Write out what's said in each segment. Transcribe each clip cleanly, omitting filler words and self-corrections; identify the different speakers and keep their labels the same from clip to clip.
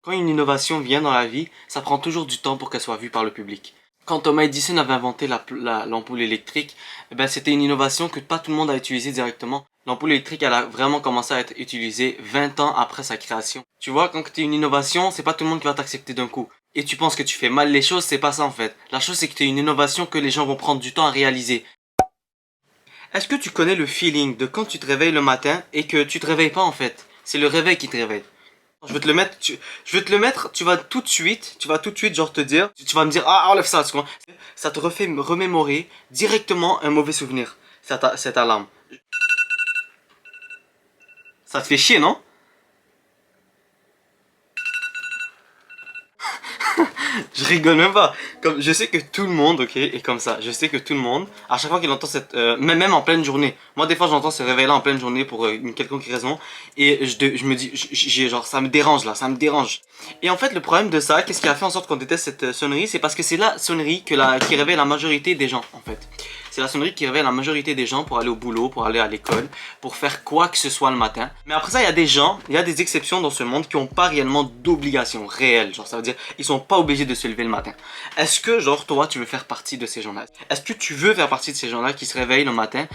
Speaker 1: Quand une innovation vient dans la vie, ça prend toujours du temps pour qu'elle soit vue par le public. Quand Thomas Edison avait inventé l'ampoule électrique, eh ben, c'était une innovation que pas tout le monde a utilisée directement. L'ampoule électrique, elle a vraiment commencé à être utilisée 20 ans après sa création. Tu vois, quand tu es une innovation, c'est pas tout le monde qui va t'accepter d'un coup. Et tu penses que tu fais mal les choses, c'est pas ça en fait. La chose, c'est que tu es une innovation que les gens vont prendre du temps à réaliser. Est-ce que tu connais le feeling de quand tu te réveilles le matin et que tu te réveilles pas en fait? C'est le réveil qui te réveille. Je vais te le mettre, je vais te le mettre, tu vas tout de suite genre te dire, tu vas me dire, ah, enlève ça, tu comprends. Ça te refait remémorer directement un mauvais souvenir, cette alarme. Ça te fait chier, non? Je rigole même pas. Comme, je sais que tout le monde, ok, est comme ça. Je sais que tout le monde, à chaque fois qu'il entend cette... même en pleine journée. Moi, des fois, j'entends ce réveil-là en pleine journée pour une quelconque raison. Et je me dis, genre, ça me dérange là, ça me dérange. Et en fait, le problème de ça, qu'est-ce qui a fait en sorte qu'on déteste cette sonnerie? C'est parce que c'est la sonnerie qui réveille la majorité des gens, en fait. C'est la sonnerie qui réveille la majorité des gens pour aller au boulot, pour aller à l'école, pour faire quoi que ce soit le matin. Mais après ça, il y a des gens, il y a des exceptions dans ce monde qui n'ont pas réellement d'obligation réelle. Genre, ça veut dire, ils sont pas obligés de se lever le matin. Est-ce que, genre, toi, tu veux faire partie de ces gens-là? Est-ce que tu veux faire partie de ces gens-là qui se réveillent le matin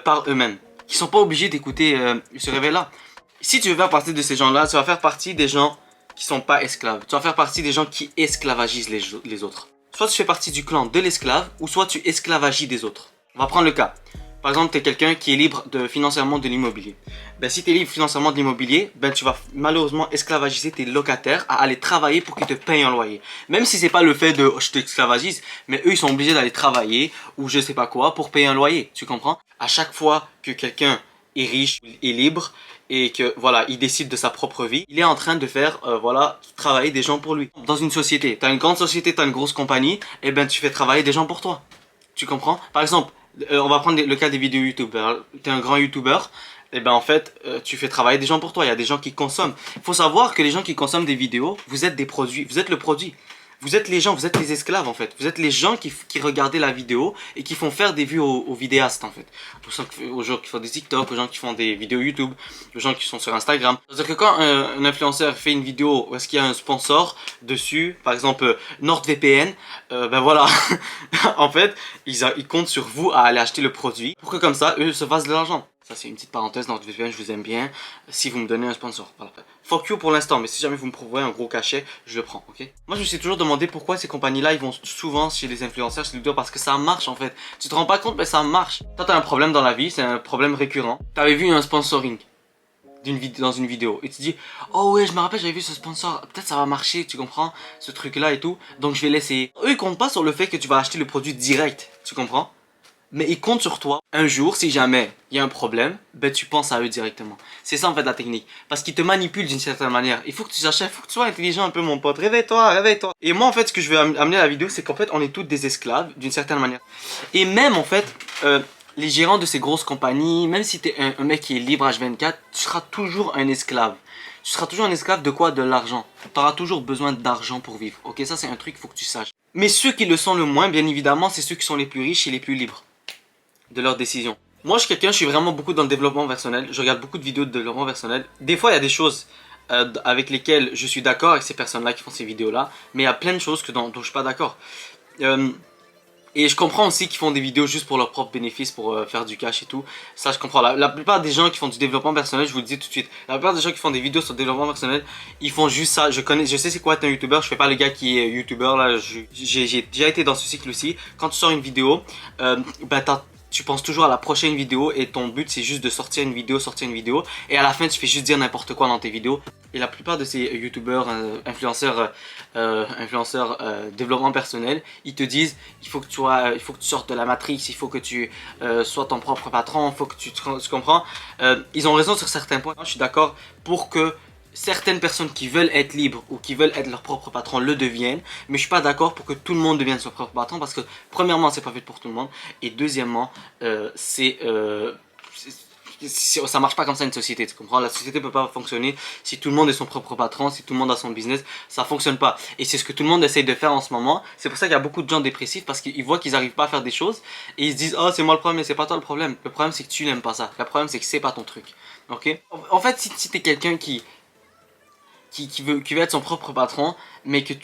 Speaker 1: par eux-mêmes? Qui sont pas obligés d'écouter ce réveil-là? Si tu veux faire partie de ces gens-là, tu vas faire partie des gens qui sont pas esclaves. Tu vas faire partie des gens qui esclavagisent les autres. Soit tu fais partie du clan de l'esclave, ou soit tu esclavagies des autres. On va prendre le cas. Par exemple, tu es quelqu'un qui est libre financièrement de l'immobilier. Ben, si tu es libre financièrement de l'immobilier, ben, tu vas malheureusement esclavagiser tes locataires à aller travailler pour qu'ils te payent un loyer. Même si c'est pas le fait de je t'esclavagise, mais eux ils sont obligés d'aller travailler ou je sais pas quoi pour payer un loyer. Tu comprends? À chaque fois que quelqu'un est riche, est libre et que voilà, il décide de sa propre vie, il est en train de faire voilà, travailler des gens pour lui. Dans une société, tu as une grande société, tu as une grosse compagnie, et ben tu fais travailler des gens pour toi. Tu comprends? Par exemple, on va prendre le cas des vidéos YouTube. Tu es un grand YouTuber, et ben en fait, tu fais travailler des gens pour toi. Il y a des gens qui consomment. Il faut savoir que les gens qui consomment des vidéos, vous êtes des produits, vous êtes le produit. Vous êtes les gens, vous êtes les esclaves en fait. Vous êtes les gens qui regardaient la vidéo et qui font faire des vues aux vidéastes en fait. Aux gens qui font des TikTok, aux gens qui font des vidéos YouTube, aux gens qui sont sur Instagram. C'est-à-dire que quand un influenceur fait une vidéo où est-ce qu'il y a un sponsor dessus, par exemple NordVPN, ben voilà, en fait, ils comptent sur vous à aller acheter le produit pour que comme ça, eux se fassent de l'argent. Ça c'est une petite parenthèse, NordVPN, je vous aime bien. Si vous me donnez un sponsor, voilà. Fuck you pour l'instant, mais si jamais vous me prouvez un gros cachet, je le prends, ok? Moi je me suis toujours demandé pourquoi ces compagnies-là, ils vont souvent chez les influenceurs, chez les youtubeurs, parce que ça marche en fait. Tu te rends pas compte, mais ça marche. Toi t'as un problème dans la vie, c'est un problème récurrent. T'avais vu un sponsoring dans une vidéo et tu te dis oh ouais je me rappelle j'avais vu ce sponsor, peut-être ça va marcher, tu comprends, ce truc là et tout, donc je vais l'essayer. Eux ils comptent pas sur le fait que tu vas acheter le produit direct, tu comprends, mais ils comptent sur toi. Un jour si jamais il y a un problème, ben tu penses à eux directement. C'est ça en fait la technique, parce qu'ils te manipulent d'une certaine manière. Il faut que tu saches, il faut que tu sois intelligent un peu mon pote, réveille-toi, réveille-toi. Et moi en fait ce que je veux amener à la vidéo, c'est qu'en fait on est tous des esclaves d'une certaine manière. Et même en fait les gérants de ces grosses compagnies, même si tu es un mec qui est libre H24, tu seras toujours un esclave. Tu seras toujours un esclave de quoi? De l'argent. Tu auras toujours besoin d'argent pour vivre. Ok, ça c'est un truc qu'il faut que tu saches. Mais ceux qui le sont le moins, bien évidemment, c'est ceux qui sont les plus riches et les plus libres de leurs décisions. Moi, je suis vraiment beaucoup dans le développement personnel. Je regarde beaucoup de vidéos de développement personnel. Des fois, il y a des choses avec lesquelles je suis d'accord avec ces personnes-là qui font ces vidéos-là, mais il y a plein de choses dont je suis pas d'accord. Et je comprends aussi qu'ils font des vidéos juste pour leur propre bénéfice, pour faire du cash et tout. Ça, je comprends. La plupart des gens qui font du développement personnel, je vous le dis tout de suite, la plupart des gens qui font des vidéos sur le développement personnel, ils font juste ça. Je sais c'est quoi être un youtubeur. Je fais pas le gars qui est youtubeur là. J'ai déjà été dans ce cycle aussi. Quand tu sors une vidéo, bah tu penses toujours à la prochaine vidéo et ton but c'est juste de sortir une vidéo et à la fin tu fais juste dire n'importe quoi dans tes vidéos. Et la plupart de ces youtubeurs, influenceurs, développement personnel, ils te disent il faut que tu sortes de la matrice, il faut que tu sois ton propre patron, il faut que tu comprends. Ils ont raison sur certains points, je suis d'accord pour que certaines personnes qui veulent être libres ou qui veulent être leur propre patron le deviennent, mais je suis pas d'accord pour que tout le monde devienne son propre patron parce que premièrement c'est pas fait pour tout le monde et deuxièmement ça marche pas comme ça une société, tu comprends? La société peut pas fonctionner si tout le monde est son propre patron, si tout le monde a son business, ça fonctionne pas. Et c'est ce que tout le monde essaye de faire en ce moment. C'est pour ça qu'il y a beaucoup de gens dépressifs parce qu'ils voient qu'ils arrivent pas à faire des choses et ils se disent oh c'est moi le problème, mais c'est pas toi le problème. Le problème c'est que tu n'aimes pas ça. Le problème c'est que c'est pas ton truc. Ok? En fait si t'es quelqu'un qui qui veut être son propre patron, mais que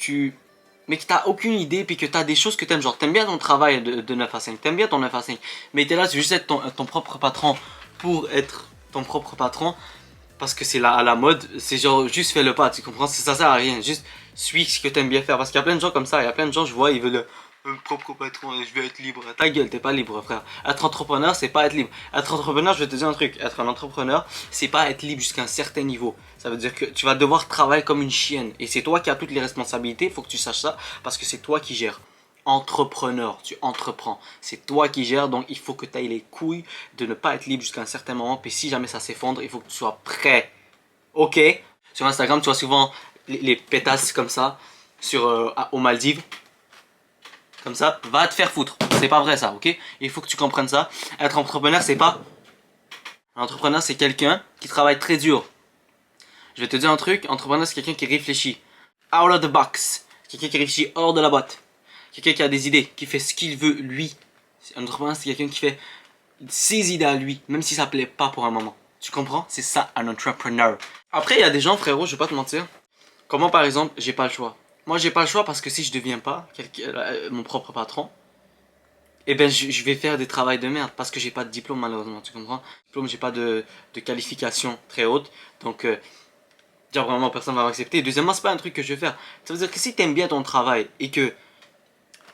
Speaker 1: t'as aucune idée, puis que t'as des choses que t'aimes, genre t'aimes bien ton travail de 9 à 5, t'aimes bien ton 9 à 5, mais t'es là, c'est juste être ton propre patron pour être ton propre patron, parce que c'est à la mode, c'est genre juste fais le pas, tu comprends, ça sert à rien, juste suis ce que t'aimes bien faire, parce qu'il y a plein de gens comme ça, il y a plein de gens, je vois, ils veulent propre patron, je veux être libre. Ta gueule, t'es pas libre, frère. Être entrepreneur, c'est pas être libre. Être entrepreneur, je vais te dire un truc. Être un entrepreneur, c'est pas être libre jusqu'à un certain niveau. Ça veut dire que tu vas devoir travailler comme une chienne. Et c'est toi qui as toutes les responsabilités. Il faut que tu saches ça parce que c'est toi qui gères. Entrepreneur, tu entreprends. C'est toi qui gères, donc il faut que tu aies les couilles de ne pas être libre jusqu'à un certain moment. Puis si jamais ça s'effondre, il faut que tu sois prêt. Ok? Sur Instagram, tu vois souvent les pétasses comme ça aux Maldives. Comme ça, va te faire foutre. C'est pas vrai ça, ok? Il faut que tu comprennes ça. Être entrepreneur, c'est pas... Un entrepreneur, c'est quelqu'un qui travaille très dur. Je vais te dire un truc, entrepreneur, c'est quelqu'un qui réfléchit. Out of the box. Quelqu'un qui réfléchit hors de la boîte. Quelqu'un qui a des idées, qui fait ce qu'il veut lui. Un entrepreneur, c'est quelqu'un qui fait ses idées à lui, même si ça plaît pas pour un moment. Tu comprends? C'est ça, un entrepreneur. Après, il y a des gens, frérot, je vais pas te mentir. Comment par exemple, j'ai pas le choix. Moi, j'ai pas le choix parce que si je deviens pas mon propre patron, eh ben je vais faire des travails de merde parce que j'ai pas de diplôme malheureusement, tu comprends? Diplôme, j'ai pas de qualification très haute, donc déjà vraiment personne va m'accepter. Deuxièmement, c'est pas un truc que je vais faire. Ça veut dire que si t'aimes bien ton travail et que,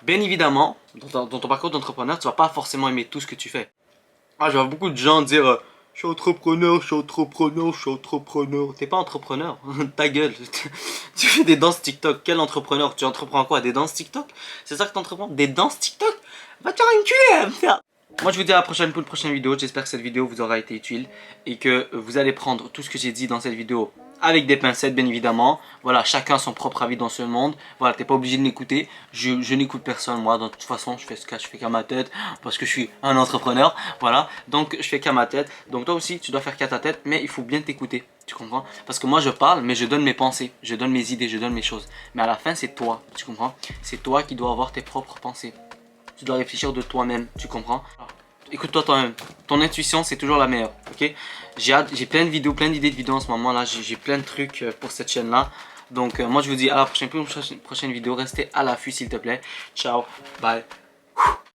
Speaker 1: bien évidemment, dans ton parcours d'entrepreneur, tu vas pas forcément aimer tout ce que tu fais. Ah, je vois beaucoup de gens dire je suis entrepreneur, je suis entrepreneur, je suis entrepreneur. T'es pas entrepreneur, ta gueule. Tu fais des danses TikTok. Quel entrepreneur? Tu entreprends quoi? Des danses TikTok? C'est ça que t'entreprends? Des danses TikTok? Va te faire enculer, me faire. Moi je vous dis à la prochaine pour une prochaine vidéo. J'espère que cette vidéo vous aura été utile et que vous allez prendre tout ce que j'ai dit dans cette vidéo avec des pincettes bien évidemment. Voilà, chacun son propre avis dans ce monde. Voilà, t'es pas obligé de m'écouter. Je n'écoute personne moi. De toute façon, je fais ce que je fais qu'à ma tête parce que je suis un entrepreneur. Voilà, donc je fais qu'à ma tête. Donc toi aussi, tu dois faire qu'à ta tête, mais il faut bien t'écouter. Tu comprends? Parce que moi je parle, mais je donne mes pensées, je donne mes idées, je donne mes choses. Mais à la fin, c'est toi. Tu comprends? C'est toi qui dois avoir tes propres pensées. Tu dois réfléchir de toi-même. Tu comprends? Écoute-toi toi-même. Ton intuition, c'est toujours la meilleure. Ok? J'ai plein de vidéos, plein d'idées de vidéos en ce moment là. J'ai plein de trucs pour cette chaîne là. Donc moi je vous dis à la prochaine vidéo. Restez à l'affût s'il te plaît. Ciao, bye.